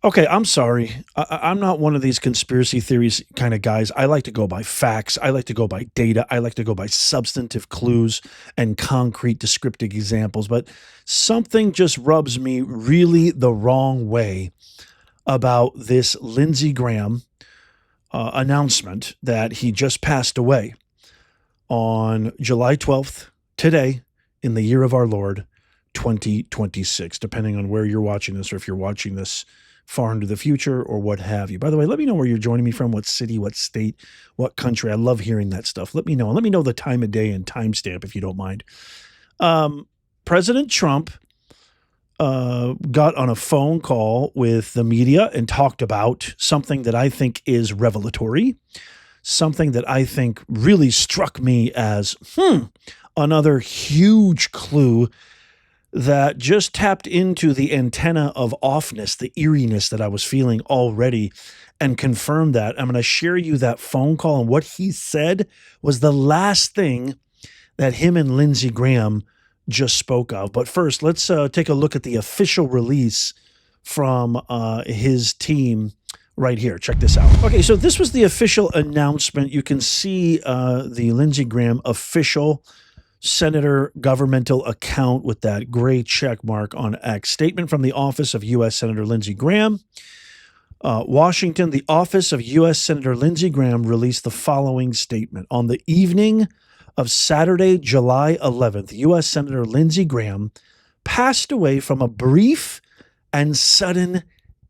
Okay, I'm sorry. I'm not one of these conspiracy theories kind of guys. I like to go by facts. I like to go by data. I like to go by substantive clues and concrete descriptive examples. But something just rubs me really the wrong way about this Lindsey Graham announcement that he just passed away on July 12th, today, in the year of our Lord, 2026, depending on where you're watching this or if you're watching this far into the future or what have you. By the way, let me know where you're joining me from, what city, what state, what country. I love hearing that stuff. Let me know. And let me know the time of day and timestamp if you don't mind. President Trump got on a phone call with the media and talked about something that I think is revelatory, something that I think really struck me as another huge clue that just tapped into the antenna of offness, the eeriness that I was feeling already, and confirmed that. I'm going to share you that phone call, and what he said was the last thing that him and Lindsey Graham just spoke of. But first, let's take a look at the official release from his team right here. Check this out. Okay, so this was the official announcement. You can see the Lindsey Graham official Senator governmental account with that gray check mark on X. Statement from the office of U.S. Senator Lindsey Graham. Washington, the office of U.S. Senator Lindsey Graham released the following statement. On the evening of Saturday, July 11th, U.S. Senator Lindsey Graham passed away from a brief and sudden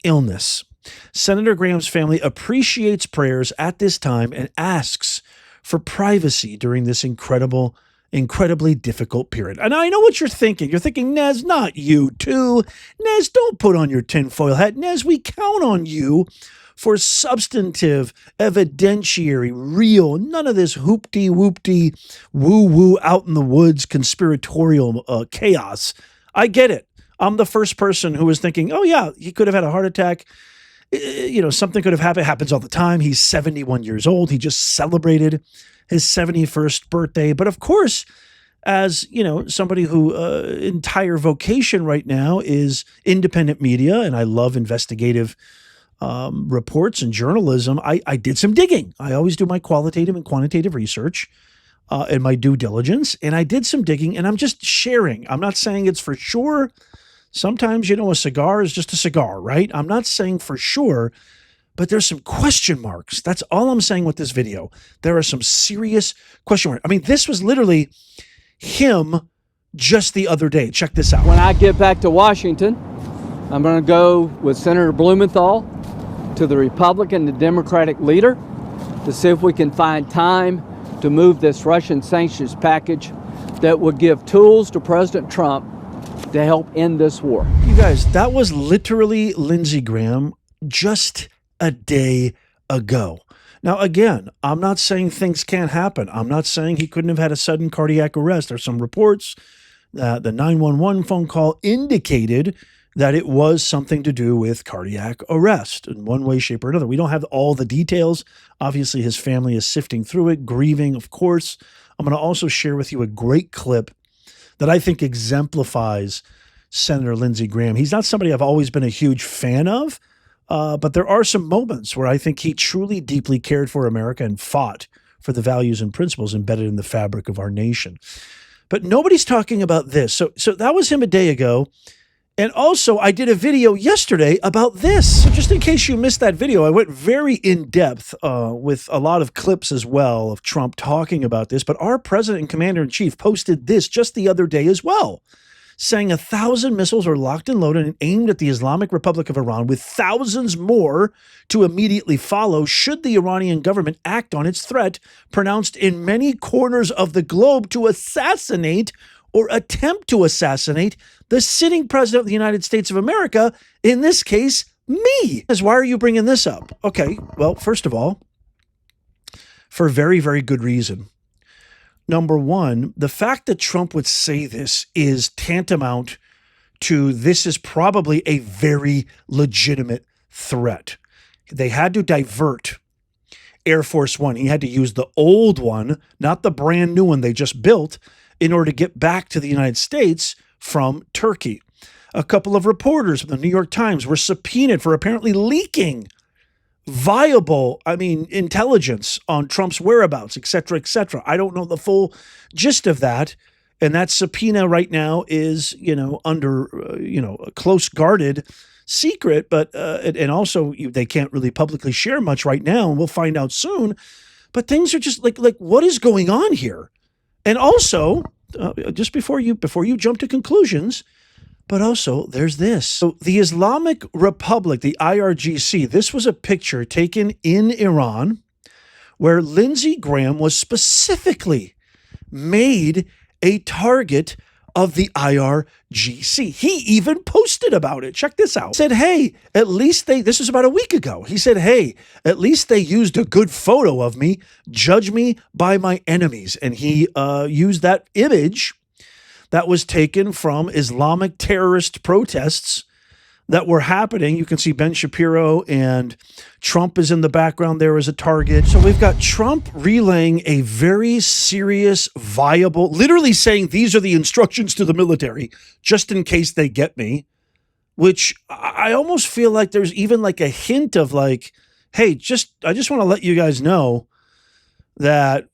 illness. Senator Graham's family appreciates prayers at this time and asks for privacy during this incredibly difficult period. And I know what you're thinking. You're thinking, Nez, not you too. Nez, don't put on your tinfoil hat. Nez, we count on you for substantive, evidentiary, real, none of this hoopty-whoopty, woo-woo, out in the woods, conspiratorial chaos. I get it. I'm the first person who was thinking, oh yeah, he could have had a heart attack. Something could have happened. It happens all the time. He's 71 years old. He just celebrated his 71st birthday. But of course, as somebody who entire vocation right now is independent media, and I love investigative reports and journalism, I did some digging. I always do my qualitative and quantitative research and my due diligence. And I did some digging, and I'm just sharing. I'm not saying it's for sure. Sometimes, a cigar is just a cigar, right? I'm not saying for sure, but there's some question marks. That's all I'm saying with this video. There are some serious question marks. I mean, this was literally him just the other day. Check this out. When I get back to Washington, I'm going to go with Senator Blumenthal to the Republican and Democratic leader to see if we can find time to move this Russian sanctions package that would give tools to President Trump to help end this war. You guys, that was literally Lindsey Graham just a day ago. Now, again, I'm not saying things can't happen. I'm not saying he couldn't have had a sudden cardiac arrest. There's some reports that the 911 phone call indicated that it was something to do with cardiac arrest in one way, shape, or another. We don't have all the details. Obviously, his family is sifting through it, grieving, of course. I'm going to also share with you a great clip that I think exemplifies Senator Lindsey Graham. He's not somebody I've always been a huge fan of, but there are some moments where I think he truly deeply cared for America and fought for the values and principles embedded in the fabric of our nation. But nobody's talking about this. So that was him a day ago. And also, I did a video yesterday about this. So just in case you missed that video, I went very in-depth with a lot of clips as well of Trump talking about this. But our president and commander-in-chief posted this just the other day as well, saying 1,000 missiles are locked and loaded and aimed at the Islamic Republic of Iran, with thousands more to immediately follow should the Iranian government act on its threat, pronounced in many corners of the globe, to assassinate or attempt to assassinate the sitting president of the United States of America, in this case, me. Why are you bringing this up? Okay, well, first of all, for a very, very good reason. Number one, the fact that Trump would say this is tantamount to this is probably a very legitimate threat. They had to divert Air Force One. He had to use the old one, not the brand new one they just built, in order to get back to the United States from Turkey. A couple of reporters from the New York Times were subpoenaed for apparently leaking viable, intelligence on Trump's whereabouts, et cetera, et cetera. I don't know the full gist of that. And that subpoena right now is, under, a close guarded secret, but, and also they can't really publicly share much right now. And we'll find out soon. But things are just like, what is going on here? And also, just before you jump to conclusions, but also there's this. So the Islamic Republic, the IRGC, this was a picture taken in Iran where Lindsey Graham was specifically made a target of the IRGC. He even posted about it. Check this out. He said, hey, at least this was about a week ago. He said, hey, at least they used a good photo of me. Judge me by my enemies. And he used that image that was taken from Islamic terrorist protests that were happening. You can see Ben Shapiro and Trump is in the background there as a target. So we've got Trump relaying a very serious, viable, literally saying these are the instructions to the military, just in case they get me, which I almost feel like there's even like a hint of like, hey, I just want to let you guys know that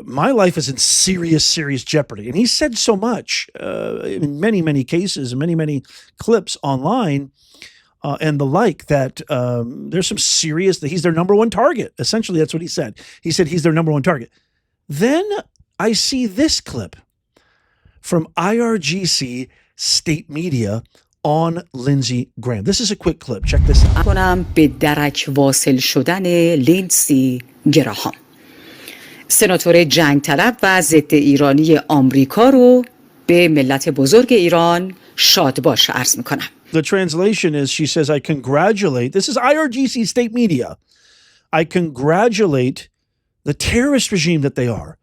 my life is in serious, serious jeopardy. And he said so much in many, many cases, many, many clips online and the like, that there's some serious, that he's their number one target. Essentially, that's what he said. He said he's their number one target. Then I see this clip from IRGC state media on Lindsey Graham. This is a quick clip. Check this out. کنم به درک واصل شدن لیندسی گراهام، سناتور جنگ طلب و ضد ایرانی آمریکا رو به ملت بزرگ ایران شاد باش عرض میکنم. The translation is, she says, I congratulate, this is IRGC state media, I congratulate the terrorist regime that they are.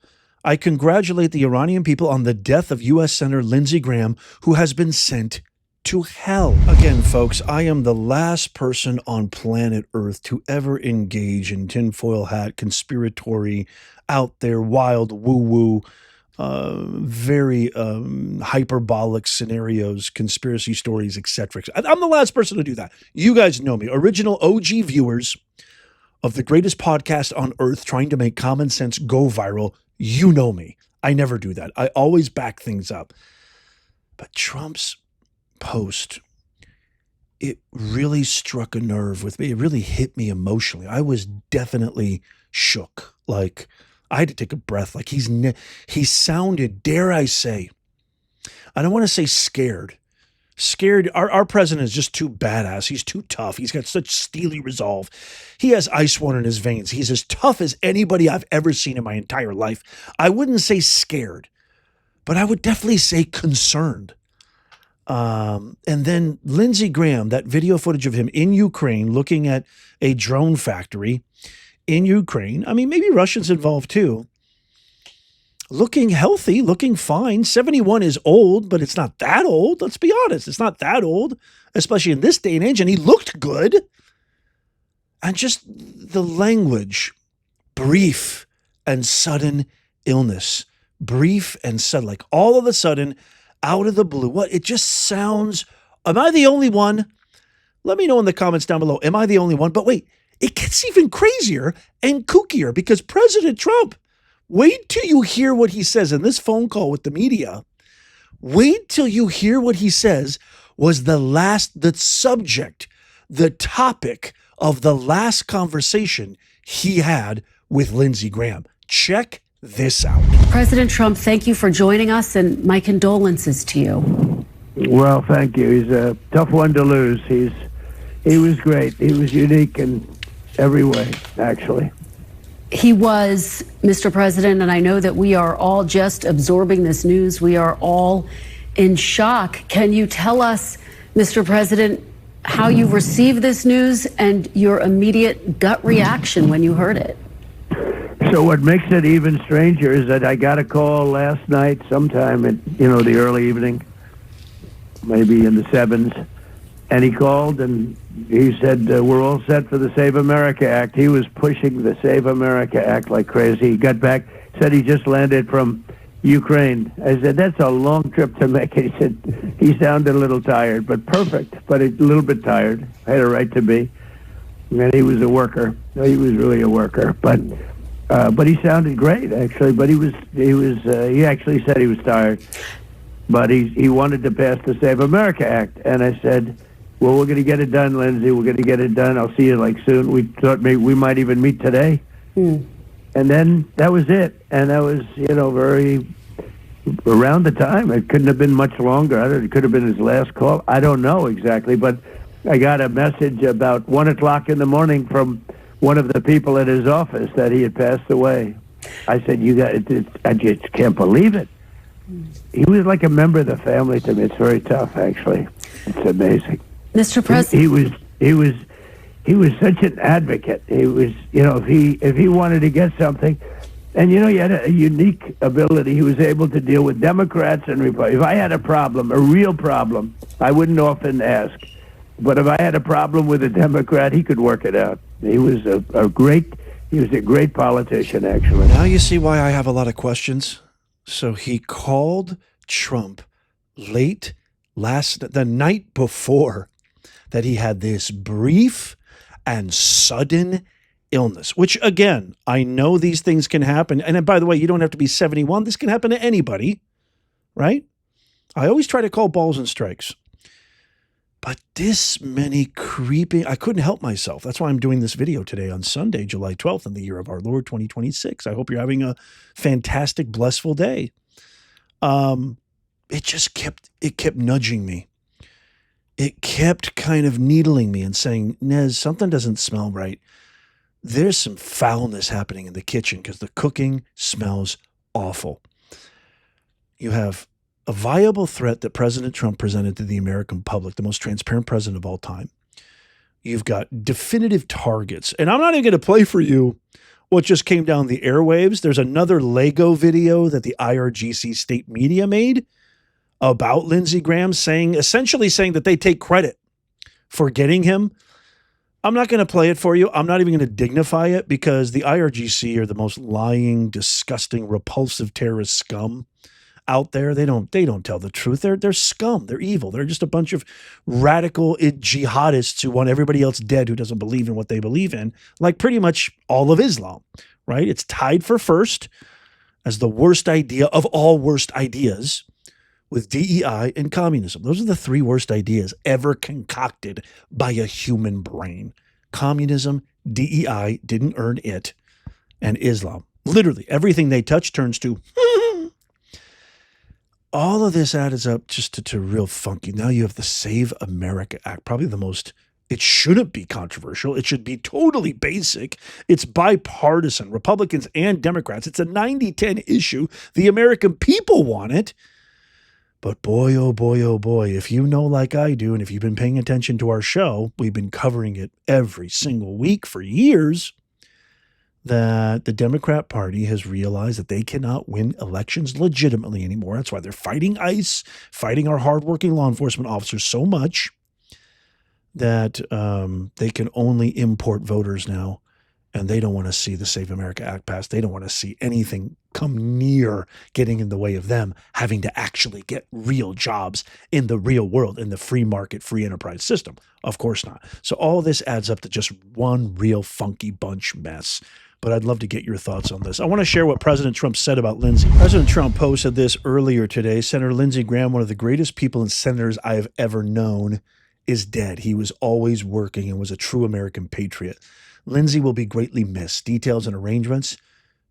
I congratulate the Iranian people on the death of U.S. Senator Lindsey Graham, who has been sent to hell. Again, folks, I am the last person on planet Earth to ever engage in tinfoil hat, conspiratory, out there, wild, woo-woo, very hyperbolic scenarios, conspiracy stories, etc. I'm the last person to do that. You guys know me. Original OG viewers of the greatest podcast on earth trying to make common sense go viral. You know me. I never do that. I always back things up. But Trump's post, it really struck a nerve with me. It really hit me emotionally. I was definitely shook. Like, I had to take a breath. Like, he sounded, dare I say, I don't want to say scared. Scared. Our president is just too badass. He's too tough. He's got such steely resolve. He has ice water in his veins. He's as tough as anybody I've ever seen in my entire life. I wouldn't say scared, but I would definitely say concerned. And then Lindsey Graham, that video footage of him in Ukraine looking at a drone factory in Ukraine. I mean, maybe Russians involved too. Looking healthy, looking fine. 71 is old, but it's not that old. Let's be honest. It's not that old, especially in this day and age. And he looked good. And just the language, brief and sudden illness. Brief and sudden, like all of a sudden, out of the blue. What? It just sounds, am I the only one? Let me know in the comments down below. Am I the only one? But wait, it gets even crazier and kookier because President Trump, wait till you hear what he says in this phone call with the media. Wait till you hear what he says was the subject, the topic of the last conversation he had with Lindsey Graham. Check this out. President Trump, thank you for joining us, and my condolences to you. Well, thank you. He's a tough one to lose. He was great. He was unique in every way, actually. He was, Mr. President, and I know that we are all just absorbing this news. We are all in shock. Can you tell us, Mr. President, how you received this news and your immediate gut reaction when you heard it? So what makes it even stranger is that I got a call last night sometime in, the early evening, maybe in the 7s, and he called and he said, we're all set for the Save America Act. He was pushing the Save America Act like crazy. He got back, said he just landed from Ukraine. I said, that's a long trip to make. He said, he sounded a little tired, but perfect, but a little bit tired. Had a right to be. And he was a worker. He was really a worker, but he sounded great, actually. But he actually said he was tired. But he wanted to pass the Save America Act. And I said, well, we're going to get it done, Lindsey. We're going to get it done. I'll see you like soon. We thought maybe we might even meet today. And then that was it. And that was, very around the time. It couldn't have been much longer. It could have been his last call. I don't know exactly. But I got a message about 1 o'clock in the morning from one of the people at his office that he had passed away. I said, I just can't believe it. He was like a member of the family to me. It's very tough, actually. It's amazing. Mr. President, he was such an advocate. He was, if he wanted to get something, and he had a unique ability. He was able to deal with Democrats and Republicans. If I had a problem, a real problem, I wouldn't often ask. But if I had a problem with a Democrat, he could work it out. He was a great politician, actually. Now you see why I have a lot of questions. So he called Trump the night before that he had this brief and sudden illness, which again, I know these things can happen. And by the way, you don't have to be 71. This can happen to anybody, right? I always try to call balls and strikes. But this many creeping, I couldn't help myself. That's why I'm doing this video today on Sunday, July 12th, in the year of our Lord 2026. I hope you're having a fantastic, blissful day. It kept nudging me. It kept kind of needling me and saying, Nez, something doesn't smell right. There's some foulness happening in the kitchen because the cooking smells awful. You have a viable threat that President Trump presented to the American public, the most transparent president of all time. You've got definitive targets. And I'm not even going to play for you what just came down the airwaves. There's another Lego video that the IRGC state media made about Lindsey Graham essentially saying that they take credit for getting him. I'm not going to play it for you. I'm not even going to dignify it because the IRGC are the most lying, disgusting, repulsive terrorist scum out there. They don't tell the truth. They're scum. They're evil. They're just a bunch of radical jihadists who want everybody else dead who doesn't believe in what they believe in, like pretty much all of Islam, right? It's tied for first as the worst idea of all worst ideas with DEI and communism. Those are the three worst ideas ever concocted by a human brain. Communism, DEI, didn't earn it, and Islam. Literally, everything they touch turns to all of this adds up just to real funky. Now you have the Save America Act, probably the most, it shouldn't be controversial. It should be totally basic. It's bipartisan, Republicans and Democrats. It's a 90-10 issue. The American people want it. But boy, oh boy, if you know like I do, and if you've been paying attention to our show, we've been covering it every single week for years, that the Democrat Party has realized that they cannot win elections legitimately anymore. That's why they're fighting ICE, fighting our hardworking law enforcement officers so much that they can only import voters now, and they don't want to see the Save America Act passed. They don't want to see anything come near getting in the way of them having to actually get real jobs in the real world, in the free market, free enterprise system. Of course not. So all this adds up to just one real funky bunch mess. But I'd love to get your thoughts on this. I want to share what President Trump said about Lindsey. President Trump posted this earlier today. Senator Lindsey Graham, one of the greatest people and senators I have ever known, is dead. He was always working and was a true American patriot. Lindsey will be greatly missed. Details and arrangements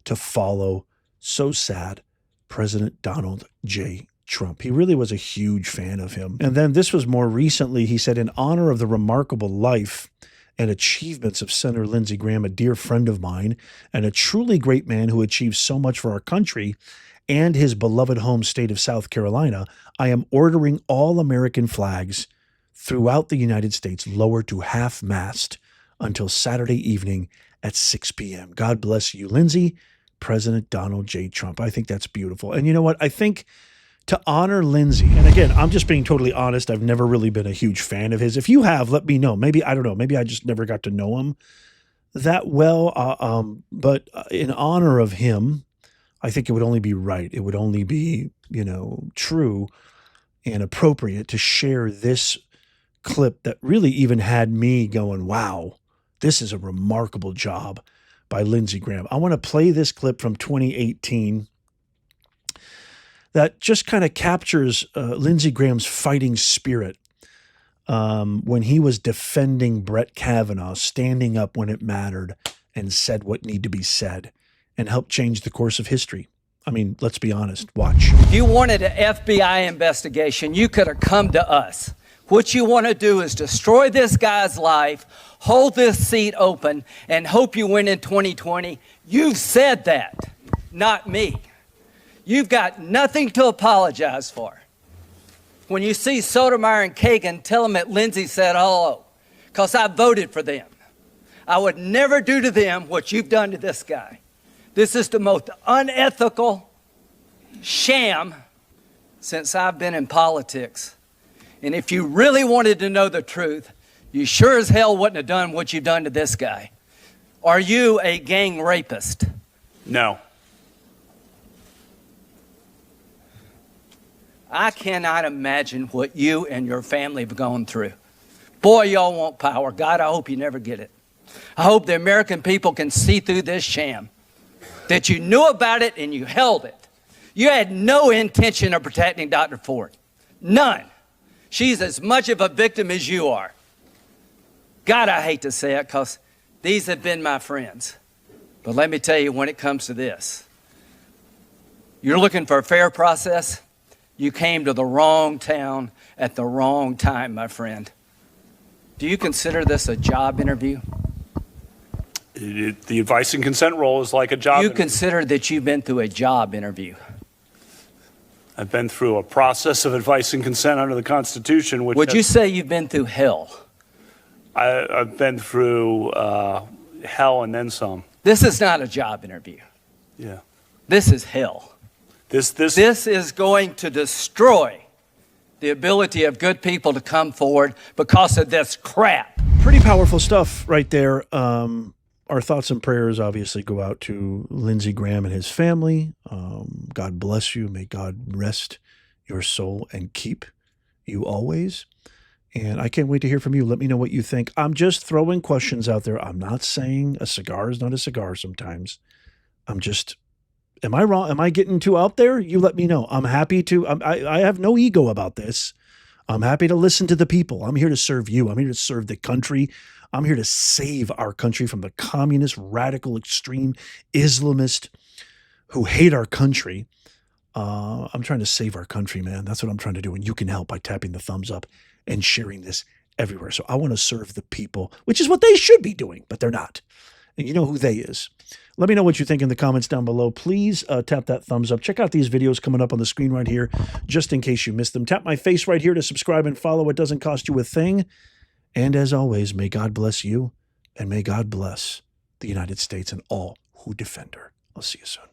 to follow. So sad. President Donald J. Trump. He really was a huge fan of him. And then this was more recently. He said, in honor of the remarkable life and achievements of Senator Lindsey Graham, a dear friend of mine, and a truly great man who achieved so much for our country and his beloved home state of South Carolina, I am ordering all American flags throughout the United States lowered to half-mast until Saturday evening at 6 p.m. God bless you, Lindsey. President Donald J. Trump. I think that's beautiful. And you know what? I think to honor Lindsey, and again, I'm just being totally honest. I've never really been a huge fan of his. If you have, let me know. Maybe, I don't know. Maybe I just never got to know him that well. But in honor of him, I think it would only be right. It would only be, true and appropriate to share this clip that really even had me going, wow, this is a remarkable job by Lindsey Graham. I want to play this clip from 2018 that just kind of captures Lindsey Graham's fighting spirit when he was defending Brett Kavanaugh, standing up when it mattered and said what needed to be said and helped change the course of history. I mean, let's be honest. Watch. If you wanted an FBI investigation, you could have come to us. What you want to do is destroy this guy's life, hold this seat open, and hope you win in 2020. You've said that, not me. You've got nothing to apologize for. When you see Sotomayor and Kagan, tell them that Lindsey said hello, because I voted for them. I would never do to them what you've done to this guy. This is the most unethical sham since I've been in politics. And if you really wanted to know the truth, you sure as hell wouldn't have done what you've done to this guy. Are you a gang rapist? No. I cannot imagine what you and your family have gone through. Boy, y'all want power. God, I hope you never get it. I hope the American people can see through this sham, that you knew about it and you held it. You had no intention of protecting Dr. Ford. None. She's as much of a victim as you are. God, I hate to say it because these have been my friends. But let me tell you, when it comes to this, you're looking for a fair process. You came to the wrong town at the wrong time, my friend. Do you consider this a job interview? The advice and consent role is like a job You interview. consider that you've been through a job interview. I've been through a process of advice and consent under the Constitution. Which Would you say you've been through hell? I've been through hell and then some. This is not a job interview. Yeah. This is hell. This is going to destroy the ability of good people to come forward because of this crap. Pretty powerful stuff right there. Our thoughts and prayers obviously go out to Lindsey Graham and his family. God bless you. May God rest your soul and keep you always. And I can't wait to hear from you. Let me know what you think. I'm just throwing questions out there. I'm not saying a cigar is not a cigar sometimes. Am I wrong? Am I getting too out there? You let me know. I'm happy to. I have no ego about this. I'm happy to listen to the people. I'm here to serve you. I'm here to serve the country. I'm here to save our country from the communist, radical, extreme Islamist who hate our country. I'm trying to save our country, man. That's what I'm trying to do. And you can help by tapping the thumbs up and sharing this everywhere. So I want to serve the people, which is what they should be doing, but they're not. And you know who they is. Let me know what you think in the comments down below. Please tap that thumbs up. Check out these videos coming up on the screen right here, just in case you missed them. Tap my face right here to subscribe and follow. It doesn't cost you a thing. And as always, may God bless you, and may God bless the United States and all who defend her. I'll see you soon.